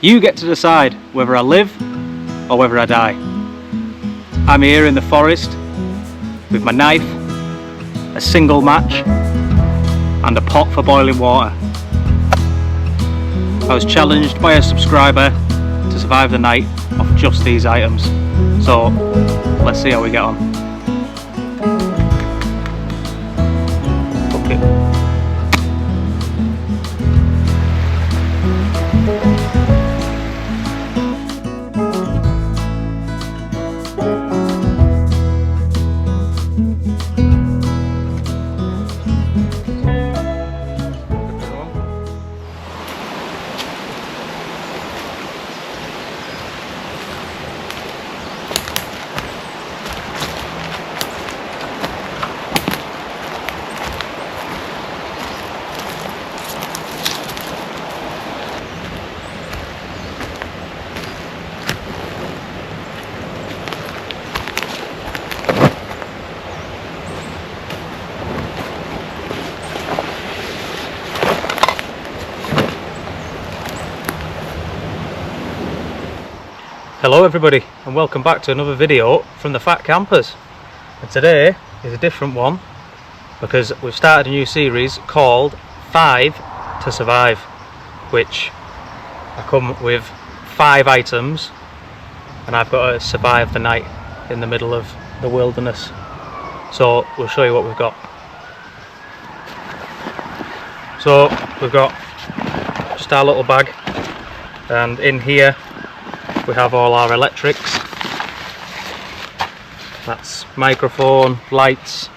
You get to decide whether I live or whether I die. I'm here in the forest with my knife, a single match and a pot for boiling water. I was challenged by a subscriber to survive the night off just these items, so let's see how we get on. Okay. Hello everybody, and welcome back to another video from the Phat campers. And today is a different one because we've started a new series called 5 to Survive, which I come with 5 items and I've got to survive the night in the middle of the wilderness. So we'll show you what we've got. So we've got just our little bag, and in here we have all our electrics. That's microphone, lights,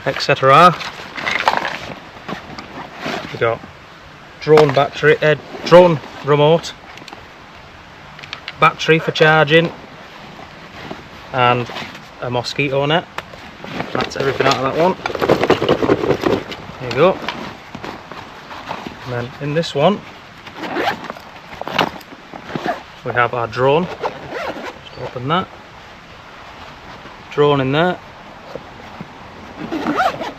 etc. We got drone battery, drone remote, battery for charging, and a mosquito net. That's everything out of that one. There you go. And then in this one we have our drone. Just open that. Drone in there. So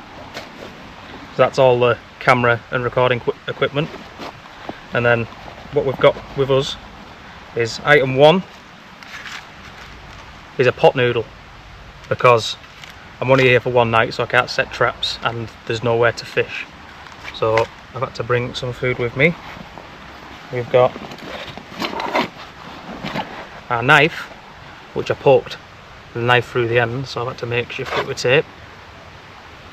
that's all the camera and recording equipment. And then what we've got with us is item 1 is a pot noodle, because I'm only here for one night, so I can't set traps and there's nowhere to fish. So I've had to bring some food with me. We've got our knife, which I poked the knife through the end, so I've had to makeshift it with tape.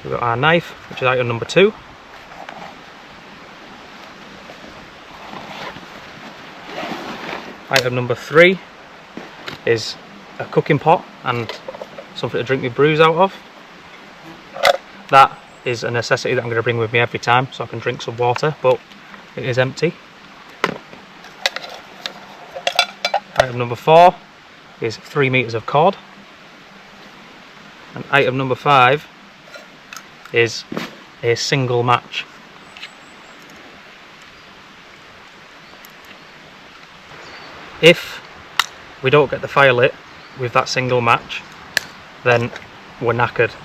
We've got our knife, which is item number 2. Item number 3 is a cooking pot and something to drink my brews out of. That is a necessity that I'm going to bring with me every time, so I can drink some water, but it is empty. Item number 4 is 3 meters of cord, and item number 5 is a single match. If we don't get the fire lit with that single match, then we're knackered,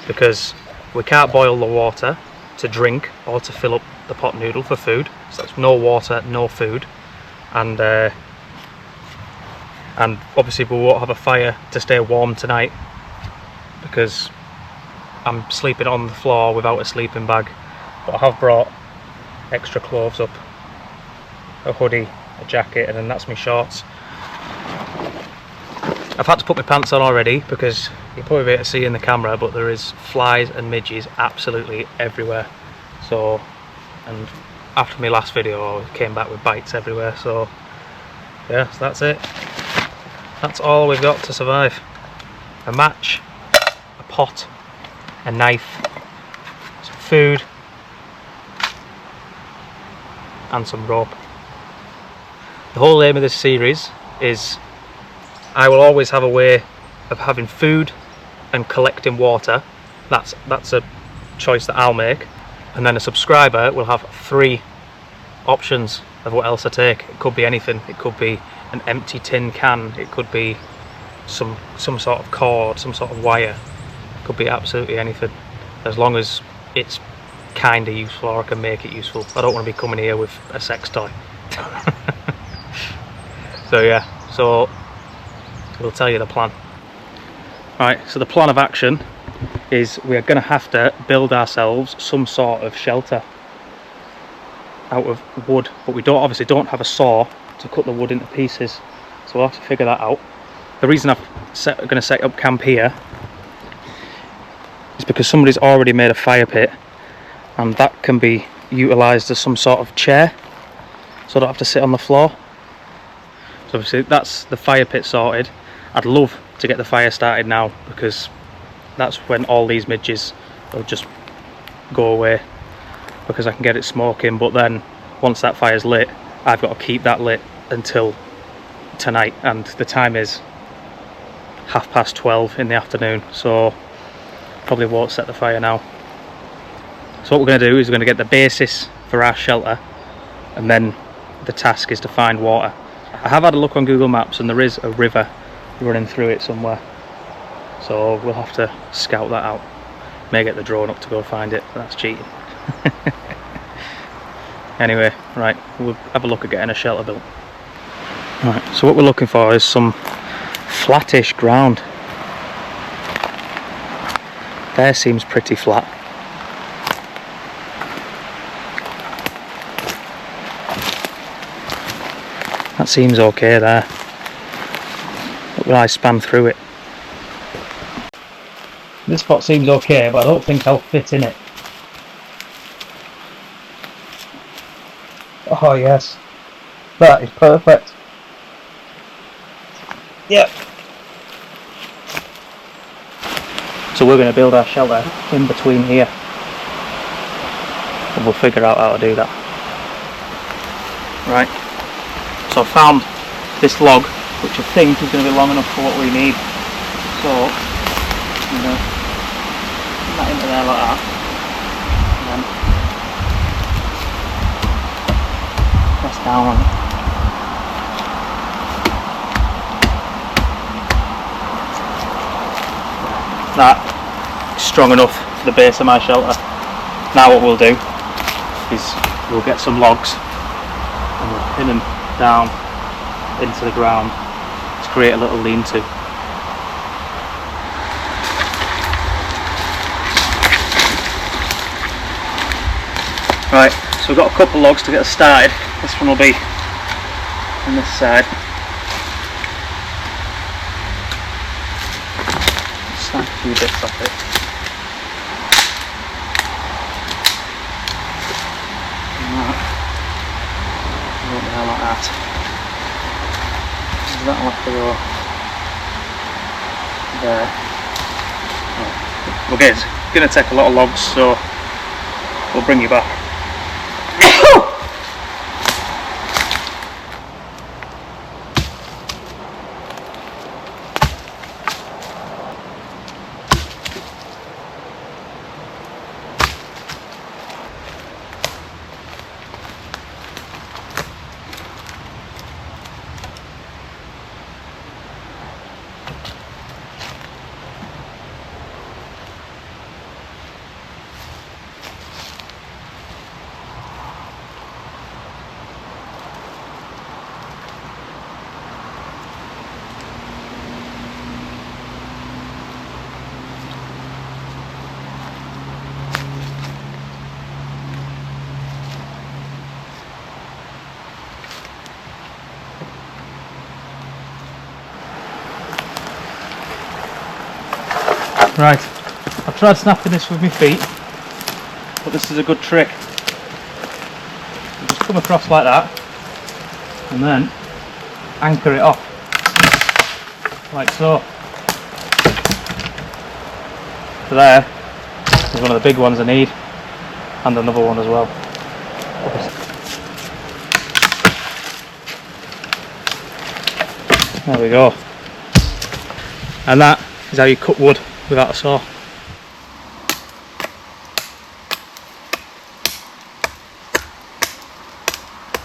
because we can't boil the water to drink or to fill up the pot noodle for food. So that's no water, no food, and obviously we won't have a fire to stay warm tonight because I'm sleeping on the floor without a sleeping bag. But I have brought extra clothes up, a hoodie, a jacket, and then that's my shorts. I've had to put my pants on already because you probably be able to see in the camera, but there is flies and midges absolutely everywhere. So, and after my last video I came back with bites everywhere, so yeah, so that's it. That's all we've got to survive. A match, a pot, a knife, some food, and some rope. The whole aim of this series is I will always have a way of having food and collecting water. That's a choice that I'll make. And then a subscriber will have 3 options of what else I take. It could be anything. It could be an empty tin can, it could be some sort of cord, some sort of wire, it could be absolutely anything, as long as it's kind of useful or I can make it useful. I don't want to be coming here with a sex toy. So yeah, so we'll tell you the plan. Right, so the plan of action is we're going to have to build ourselves some sort of shelter out of wood, but we obviously don't have a saw to cut the wood into pieces, so we'll have to figure that out. The reason I'm going to set up camp here is because somebody's already made a fire pit, and that can be utilised as some sort of chair, so I don't have to sit on the floor. So obviously that's the fire pit sorted. I'd love to get the fire started now, because that's when all these midges will just go away, because I can get it smoking. But then once that fire's lit, I've got to keep that lit until tonight, and the time is 12:30 in the afternoon, so probably won't set the fire now. So what we're going to do is we're going to get the basis for our shelter, and then the task is to find water. I have had a look on Google Maps and there is a river running through it somewhere, so we'll have to scout that out. May get the drone up to go find it, but that's cheating. Anyway, right, we'll have a look at getting a shelter built. Right, so what we're looking for is some flattish ground. There seems pretty flat. That seems okay there. Look when I span through it. This spot seems okay, but I don't think I'll fit in it. Oh yes, that is perfect. Yep. So we're going to build our shelter in between here, and we'll figure out how to do that. Right, so I found this log, which I think is going to be long enough for what we need. So I'm going to put that into there like that, and then press down on it. That is strong enough for the base of my shelter. Now what we'll do is we'll get some logs and we'll pin them down into the ground to create a little lean-to. Right, so we've got a couple of logs to get us started. This one will be on this side. Snap a few bits off it. And that. Go there like that. That'll have to go there. Okay, it's going to take a lot of logs, so we'll bring you back. Right, I've tried snapping this with my feet, but this is a good trick. You just come across like that, and then anchor it off, like so. So there is one of the big ones I need, and another one as well. There we go. And that is how you cut wood without a saw.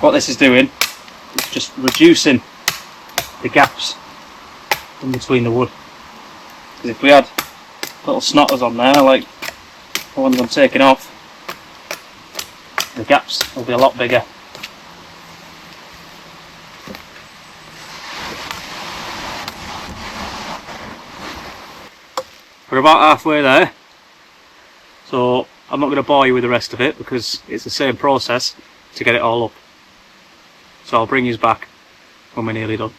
What this is doing is just reducing the gaps in between the wood. Because if we had little snotters on there, like the ones I'm taking off, the gaps will be a lot bigger. We're about halfway there, so I'm not going to bore you with the rest of it because it's the same process to get it all up. So I'll bring you back when we're nearly done.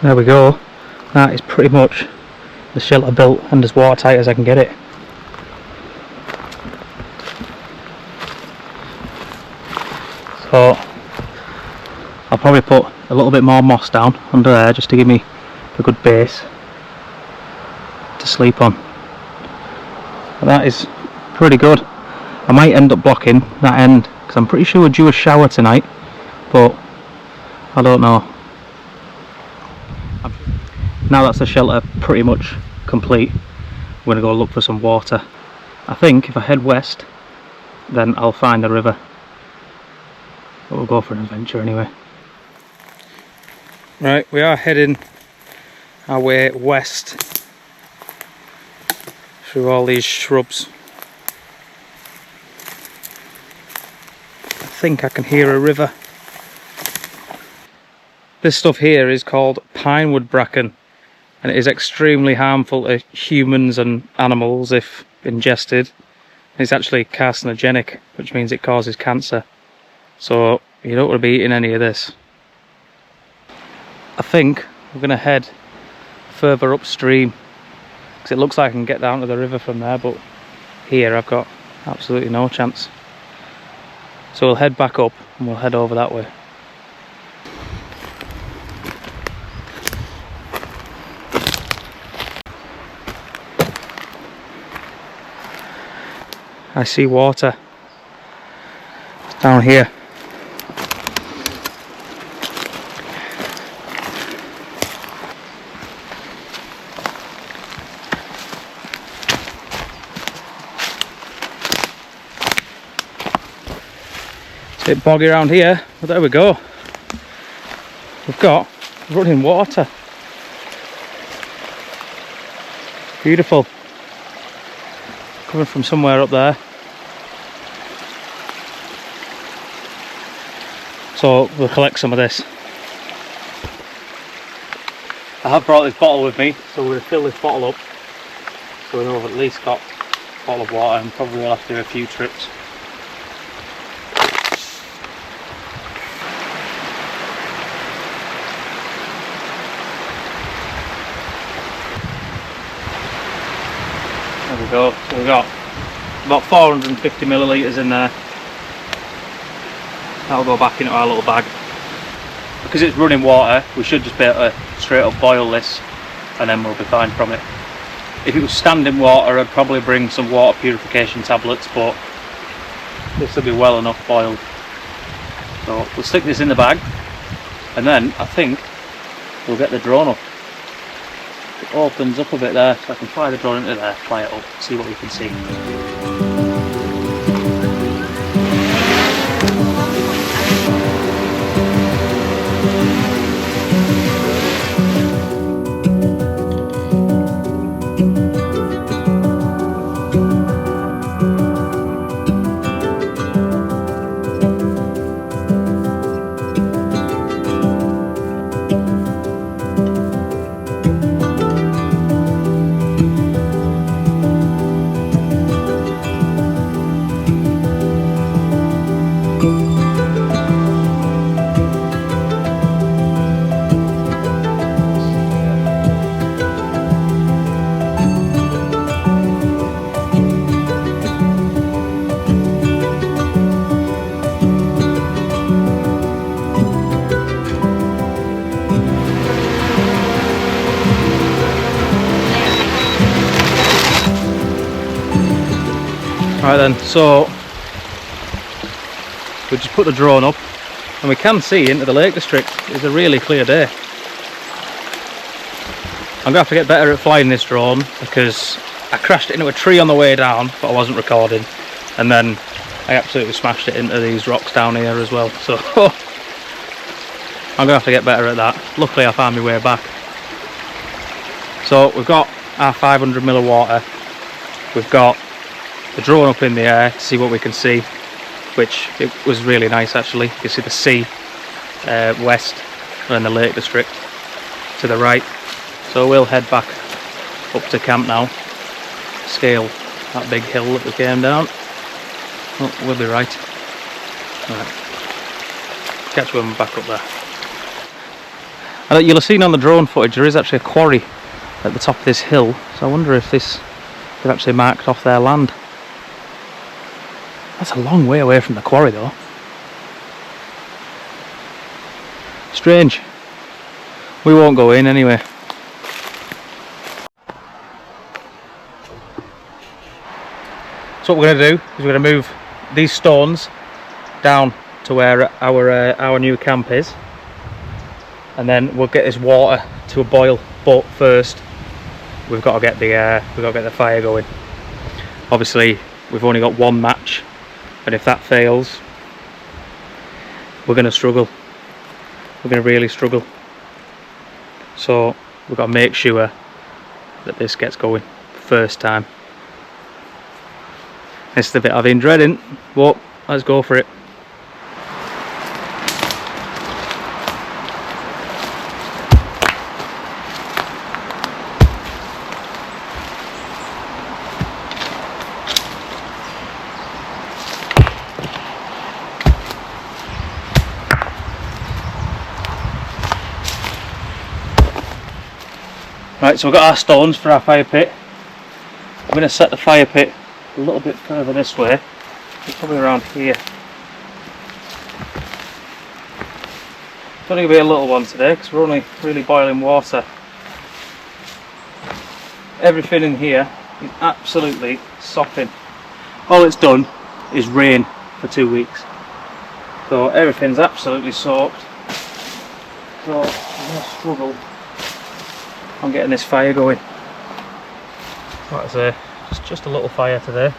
There we go. That is pretty much the shelter built and as watertight as I can get it. So I'll probably put a little bit more moss down under there just to give me a good base to sleep on. But that is pretty good. I might end up blocking that end because I'm pretty sure we're due a shower tonight, but I don't know. Now that's the shelter pretty much complete, I'm going to go look for some water. I think if I head west then I'll find the river, but we'll go for an adventure anyway. Right, we are heading our way west through all these shrubs. I think I can hear a river. This stuff here is called pinewood bracken, and it is extremely harmful to humans and animals if ingested. It's actually carcinogenic, which means it causes cancer. So you don't want to be eating any of this. I think we're going to head further upstream because it looks like I can get down to the river from there, but here I've got absolutely no chance. So we'll head back up and we'll head over that way. I see water. It's down here. It's a bit boggy around here, but there we go. We've got running water. Beautiful. Coming from somewhere up there. So we'll collect some of this. I have brought this bottle with me, so we're going to fill this bottle up so we know I've at least got a bottle of water, and probably will have to do a few trips. There we go. So we've got about 450 millilitres in there. That'll go back into our little bag. Because it's running water, we should just be able to straight up boil this and then we'll be fine from it. If it was standing water, I'd probably bring some water purification tablets, but this will be well enough boiled. So we'll stick this in the bag and then I think we'll get the drone up. It opens up a bit there, so I can fly the drone into there, fly it up, see what we can see. Right then, so we just put the drone up and we can see into the Lake District. It's a really clear day. I'm going to have to get better at flying this drone because I crashed it into a tree on the way down, but I wasn't recording, and then I absolutely smashed it into these rocks down here as well, so I'm gonna have to get better at that. Luckily I found my way back. So we've got our 500 ml of water, we've got the drone up in the air to see what we can see, which it was really nice actually. You can see the sea west and the Lake District to the right. So we'll head back up to camp now, scale that big hill that we came down. Oh, we'll be right. Right. Catch when we're back up there. And you'll have seen on the drone footage there is actually a quarry at the top of this hill, so I wonder if they've actually marked off their land. That's a long way away from the quarry though. Strange. We won't go in anyway. So what we're going to do is we're going to move these stones down to where our new camp is, and then we'll get this water to a boil. But first, we've got to get the fire going. Obviously, we've only got one match, and if that fails, we're going to struggle. We're going to really struggle. So we've got to make sure that this gets going first time. This is the bit I've been dreading, but let's go for it. Right, so we've got our stones for our fire pit. I'm going to set the fire pit a little bit further this way. It's probably around here. It's only going to be a little one today because we're only really boiling water. Everything in here is absolutely sopping. All it's done is rain for 2 weeks. So everything's absolutely soaked. So I'm going to struggle on getting this fire going. Like I say, just a little fire today.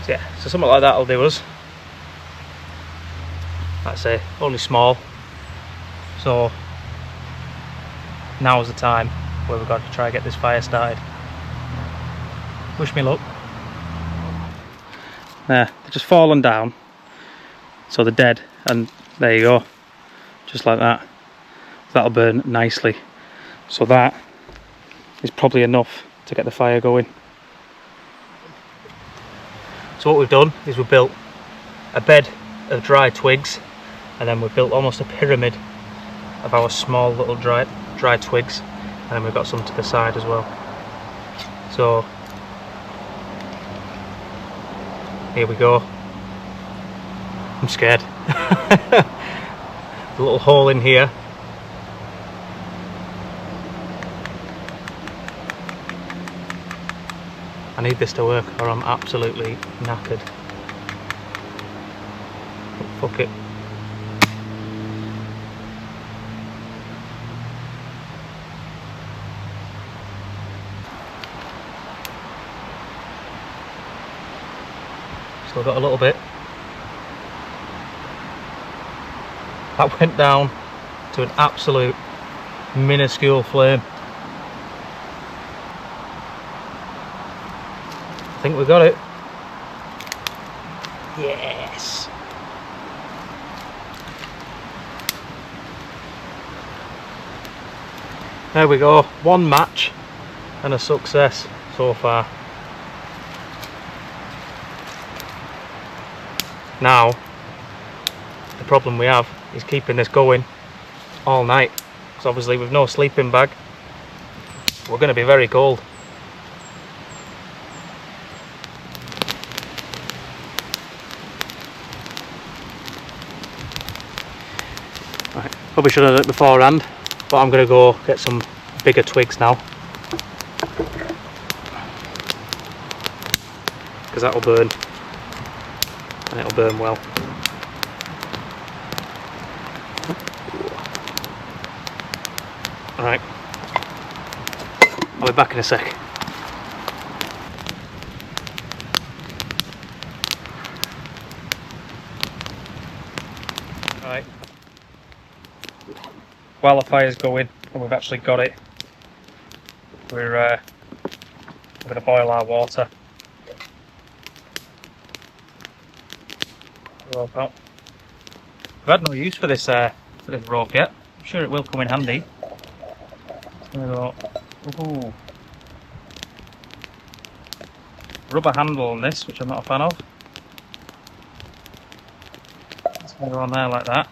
So yeah, so something like that will do us. Like I say, only small. So now is the time where we've got to try and get this fire started. Wish me luck. There, they're just fallen down, so they're dead, and there you go, just like that. That'll burn nicely. So that is probably enough to get the fire going. So what we've done is we've built a bed of dry twigs, and then we've built almost a pyramid of our small little dry twigs, and then we've got some to the side as well. So here we go. I'm scared. A little hole in here. I need this to work or I'm absolutely knackered. But fuck it. Still got a little bit. That went down to an absolute minuscule flame. I think we got it. Yes. There we go. One match and a success so far. Now, the problem we have is keeping this going all night. Because obviously with no sleeping bag, we're going to be very cold. Right, probably should have done it beforehand, but I'm going to go get some bigger twigs now. because that'll burn, and it'll burn well. Alright, I'll be back in a sec. Right, while the fire's going and we've actually got it, we're going to boil our water. Rope out. I've had no use for this rope yet. I'm sure it will come in handy. So, ooh. Rubber handle on this, which I'm not a fan of. It's going to go on there like that.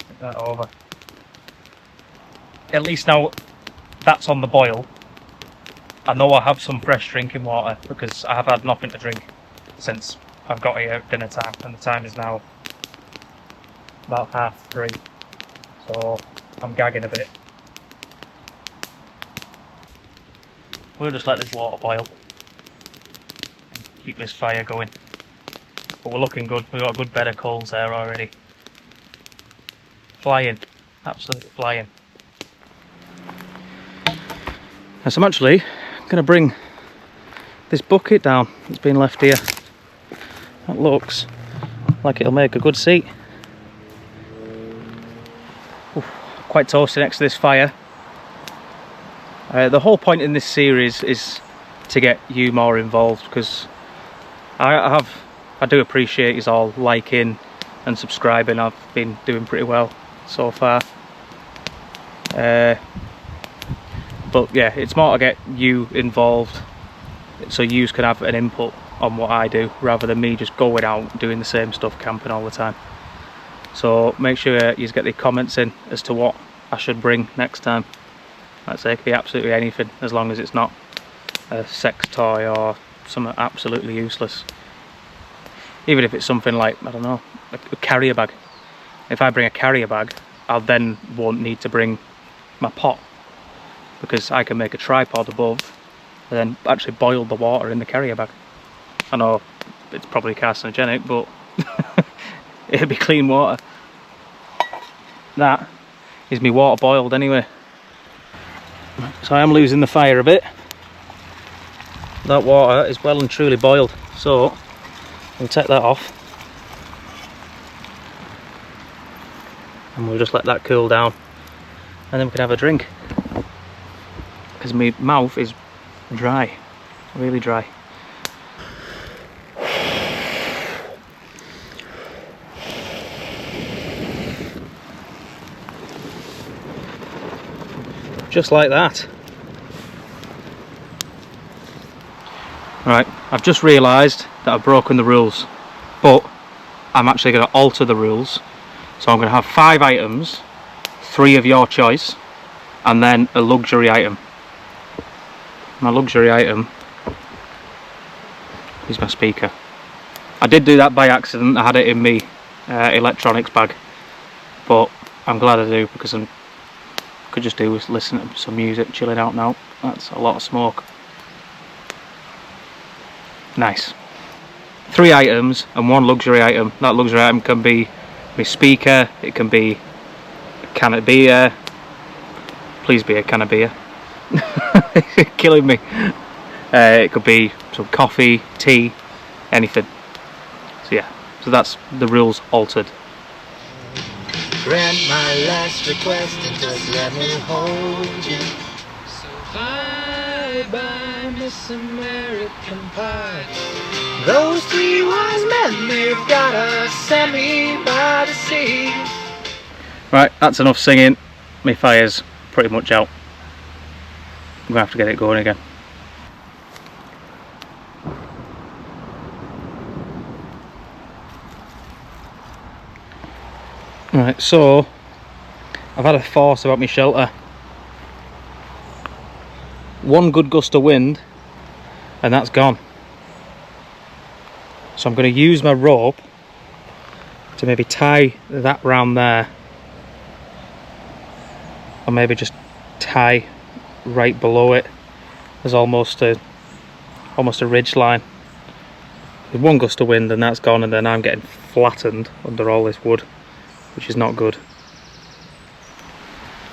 Take that over. At least now that's on the boil. I know I have some fresh drinking water because I have had nothing to drink since I've got here at dinner time, and the time is now about 3:30, so I'm gagging a bit. We'll just let this water boil and keep this fire going. But we're looking good, we've got a good bed of coals there already. Flying, absolutely flying. Now, so I'm actually going to bring this bucket down. It's been left here. That looks like it'll make a good seat. Oof, quite toasty next to this fire. The whole point in this series is to get you more involved, because I do appreciate you all liking and subscribing. I've been doing pretty well so far. But yeah, it's more to get you involved so you can have an input on what I do, rather than me just going out doing the same stuff, camping all the time. So make sure you get the comments in as to what I should bring next time. Like I say, it could be absolutely anything, as long as it's not a sex toy or something absolutely useless. Even if it's something like, I don't know, a carrier bag. If I bring a carrier bag, I then won't need to bring my pot, because I can make a tripod above and then actually boil the water in the carrier bag. I know it's probably carcinogenic, but it'll be clean water. That is me water boiled anyway. So I am losing the fire a bit. That water is well and truly boiled, so we'll take that off and we'll just let that cool down, and then we can have a drink, because my mouth is dry, really dry. Just like that. Right, I've just realised that I've broken the rules, but I'm actually going to alter the rules. So I'm going to have 5 items, 3 of your choice, and then a luxury item. My luxury item is my speaker. I did do that by accident. I had it in my electronics bag, but I'm glad I do, because I could just do with listening to some music, chilling out now. That's a lot of smoke. Nice. 3 items and 1 luxury item. That luxury item can be my speaker, it can be a can of beer. Please be a can of beer. It's killing me. It could be some coffee, tea, anything. So yeah, so that's the rules altered. Grant my last request and just let me hold you. So bye-bye, Miss American Pie. Those 3 wise men, they've gotta send me by the sea. Right, that's enough singing. My fire's pretty much out. I'm gonna have to get it going again. Right, so I've had a force about my shelter. 1 good gust of wind and that's gone. So I'm going to use my rope to maybe tie that round there or maybe just tie right below it. There's almost a ridge line. With one gust of wind and that's gone, and then I'm getting flattened under all this wood, which is not good.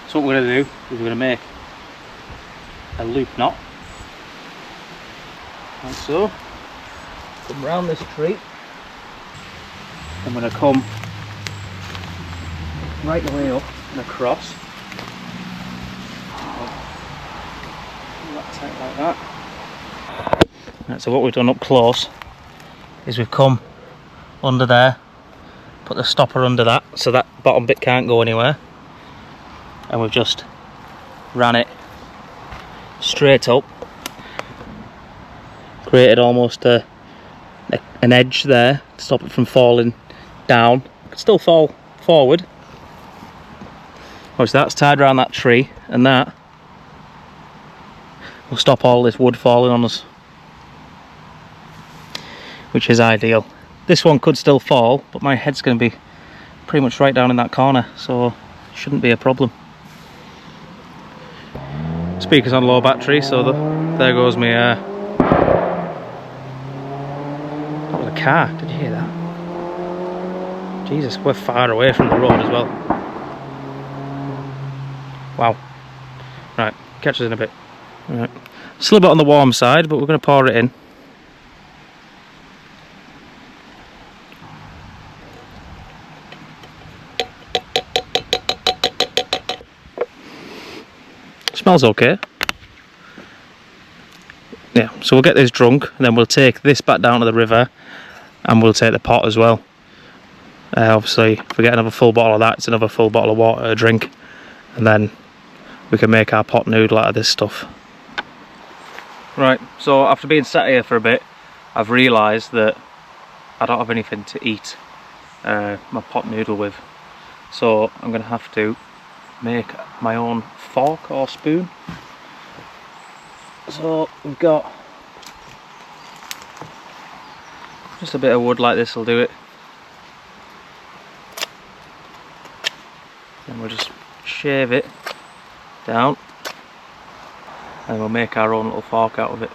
So what we're going to do is we're going to make a loop knot, like so. Come round this tree. I'm going to come right the way up and across. Like that. Right, so what we've done up close is we've come under there, put the stopper under that so that bottom bit can't go anywhere, and we've just ran it straight up, created almost an edge there to stop it from falling down. It could still fall forward. Obviously that's tied around that tree, and that will stop all this wood falling on us, which is ideal. This one could still fall, but my head's going to be pretty much right down in that corner, so it shouldn't be a problem. Speaker's on low battery, so there goes me. That was a car. Did you hear that? Jesus, we're far away from the road as well. Wow. Right, catch us in a bit. Right. Still a bit on the warm side, but we're going to pour it in. Smells okay. Yeah, so we'll get this drunk, and then we'll take this back down to the river, and we'll take the pot as well. Obviously, if we get another full bottle of that, it's another full bottle of water to drink, and then we can make our pot noodle out of this stuff. Right, so after being sat here for a bit, I've realised that I don't have anything to eat my pot noodle with. So I'm going to have to make my own fork or spoon. So we've got just a bit of wood like this will do it. And we'll just shave it down, and we'll make our own little fork out of it.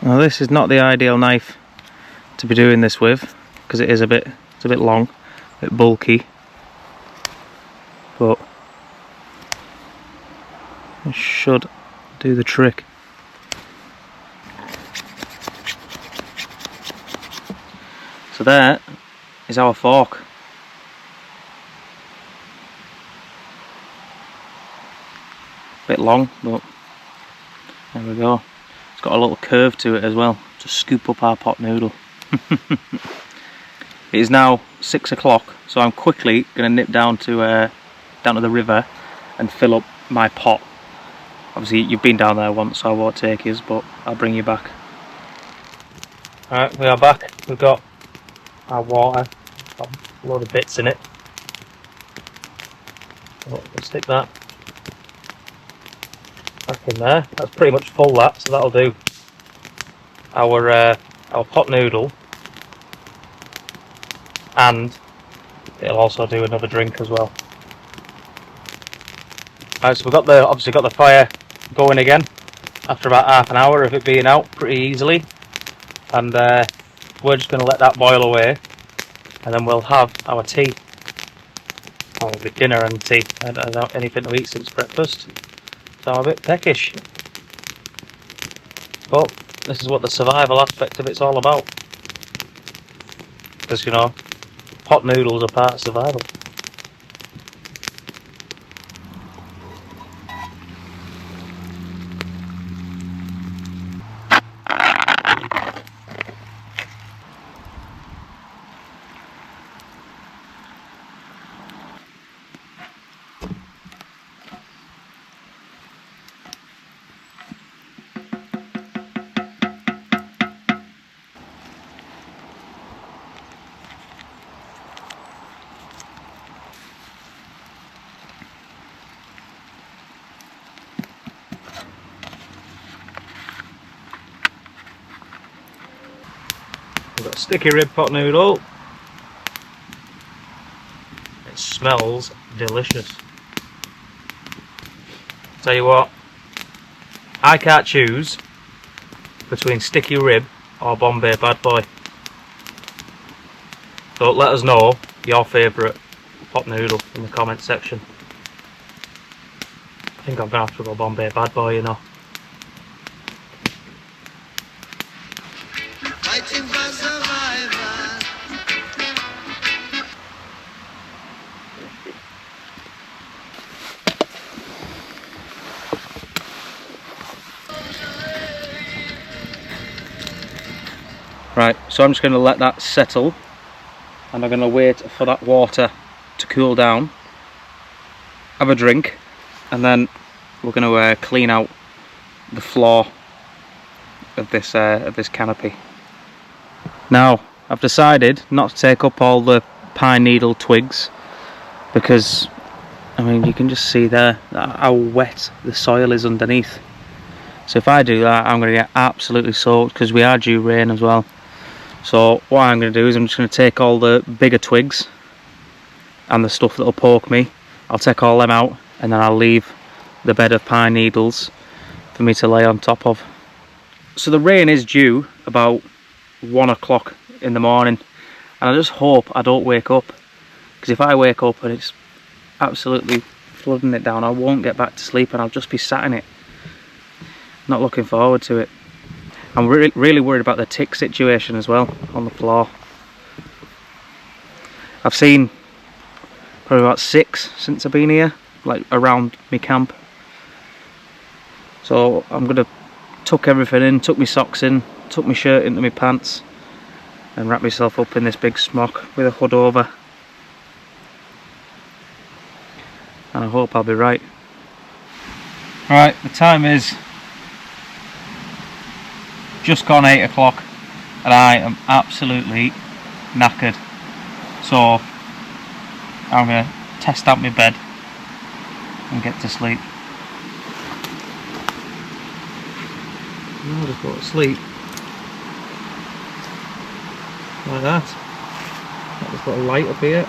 Now this is not the ideal knife to be doing this with, because it's a bit long, a bit bulky, but it should do the trick. So there is our fork. Bit long, but there we go. It's got a little curve to it as well to scoop up our pot noodle. It is now 6 o'clock, so I'm quickly going to nip down to the river and fill up my pot. Obviously you've been down there once, so I won't take yous, but I'll bring you back. Alright, we are back. We've got our water, got a load of bits in it. So we'll stick that back in there. That's pretty much full, that, so that'll do our pot noodle, and it'll also do another drink as well. Alright, so we've obviously got the fire going again after about half an hour of it being out pretty easily, and we're just going to let that boil away, and then we'll have our tea. Well, it'll be dinner and tea. I don't have anything to eat since breakfast, so I'm a bit peckish. But this is what the survival aspect of it's all about. Because, you know, pot noodles are part of survival. We've got a sticky rib pot noodle. It smells delicious. Tell you what, I can't choose between sticky rib or Bombay Bad Boy. So let us know your favourite pot noodle in the comment section. I think I'm going to have to go Bombay Bad Boy, you know. Right, so I'm just going to let that settle, and I'm going to wait for that water to cool down, have a drink, and then we're going to clean out the floor of this canopy. Now, I've decided not to take up all the pine needle twigs because, I mean, you can just see there how wet the soil is underneath. So if I do that, I'm going to get absolutely soaked because we are due rain as well. So what I'm going to do is I'm just going to take all the bigger twigs and the stuff that'll poke me. I'll take all them out and then I'll leave the bed of pine needles for me to lay on top of. So the rain is due about 1 o'clock in the morning, and I just hope I don't wake up, because if I wake up and it's absolutely flooding it down, I won't get back to sleep and I'll just be sat in it. Not looking forward to it. I'm really worried about the tick situation as well on the floor. I've seen probably about 6 since I've been here, like around my camp. So I'm going to tuck everything in, tuck my socks in, tuck my shirt into my pants and wrap myself up in this big smock with a hood over. And I hope I'll be right. Right, the time is just gone 8 o'clock and I am absolutely knackered. So I'm going to test out my bed and get to sleep. I'll just go to sleep like that. Got this little light up here.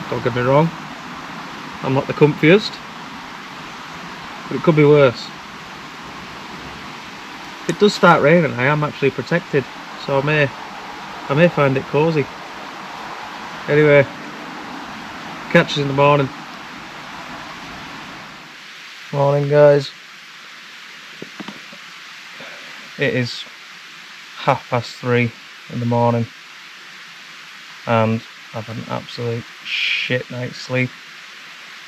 Don't get me wrong, I'm not the comfiest, but it could be worse. If it does start raining, I am actually protected, so I may find it cosy. Anyway, catch us in the morning. Morning, guys. It is 3:30 in the morning and I've had an absolute shit night's sleep,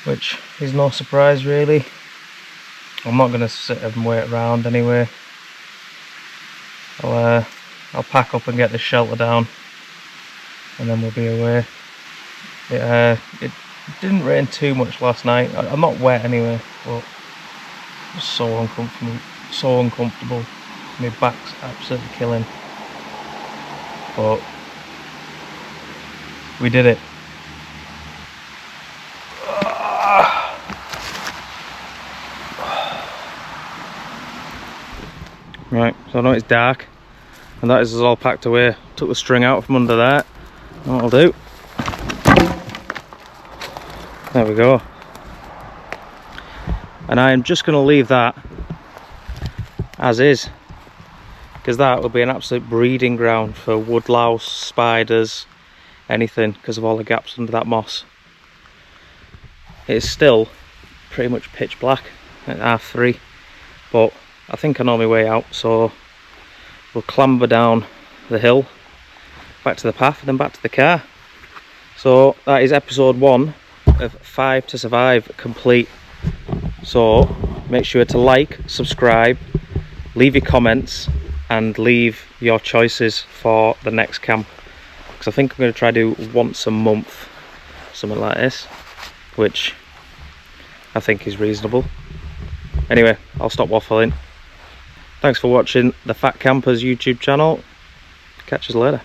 which is no surprise really. I'm not going to sit and wait around anyway. I'll pack up and get the shelter down and then we'll be away. It didn't rain too much last night. I'm not wet anyway, but it was so uncomfortable. My back's absolutely killing. But we did it. Right, so I know it's dark and that is us all packed away. Took the string out from under there. That'll do. There we go. And I am just going to leave that as is, because that will be an absolute breeding ground for woodlouse, spiders, anything, because of all the gaps under that moss. It's still pretty much pitch black at 3:30, but I think I know my way out, so we'll clamber down the hill back to the path and then back to the car. So that is episode 1 of 5 to Survive complete. So make sure to like, subscribe, leave your comments and leave your choices for the next camp, because I think I'm going to try to do once a month, something like this, which I think is reasonable. Anyway, I'll stop waffling. Thanks for watching the Phat Campers YouTube channel. Catch us later.